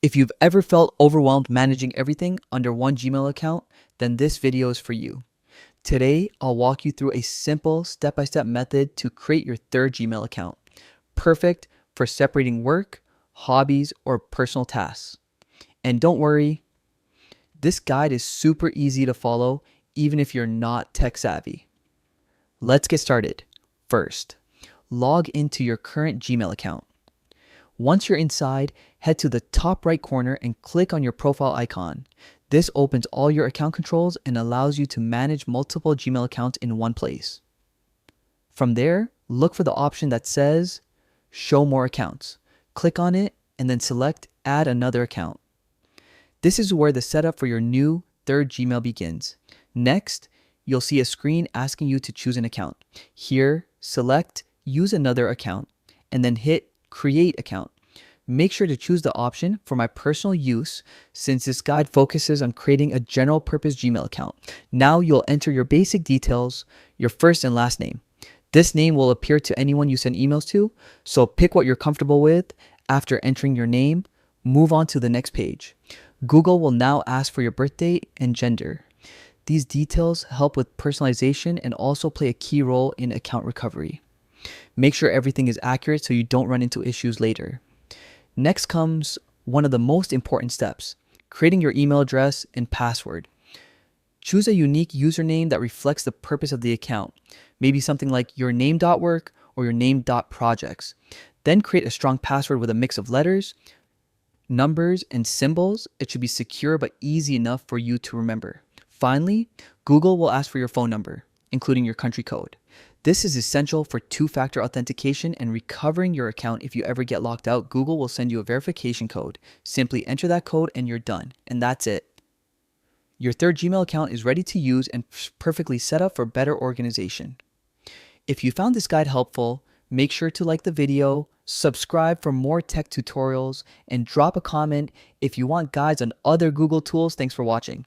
If you've ever felt overwhelmed managing everything under one Gmail account, then this video is for you. Today, I'll walk you through a simple step-by-step method to create your third Gmail account, perfect for separating work, hobbies, or personal tasks. And don't worry, this guide is super easy to follow even if you're not tech savvy. Let's get started. First, log into your current Gmail account. Once you're inside, head to the top right corner and click on your profile icon. This opens all your account controls and allows you to manage multiple Gmail accounts in one place. From there, look for the option that says Show More Accounts. Click on it and then select Add Another Account. This is where the setup for your new third Gmail begins. Next, you'll see a screen asking you to choose an account. Here, select Use Another Account and then hit Create Account. Make sure to choose the option for my personal use since this guide focuses on creating a general purpose Gmail account. Now you'll enter your basic details, your first and last name. This name will appear to anyone you send emails to, so pick what you're comfortable with. After entering your name, move on to the next page. Google will now ask for your birthday and gender. These details help with personalization and also play a key role in account recovery. Make sure everything is accurate so you don't run into issues later. Next comes one of the most important steps, creating your email address and password. Choose a unique username that reflects the purpose of the account, maybe something like yourname.work or yourname.projects. Then create a strong password with a mix of letters, numbers, and symbols. It should be secure but easy enough for you to remember. Finally, Google will ask for your phone number, including your country code. This is essential for two-factor authentication and recovering your account. If you ever get locked out, Google will send you a verification code. Simply enter that code and you're done. And that's it. Your third Gmail account is ready to use and perfectly set up for better organization. If you found this guide helpful, make sure to like the video, subscribe for more tech tutorials, and drop a comment if you want guides on other Google tools. Thanks for watching.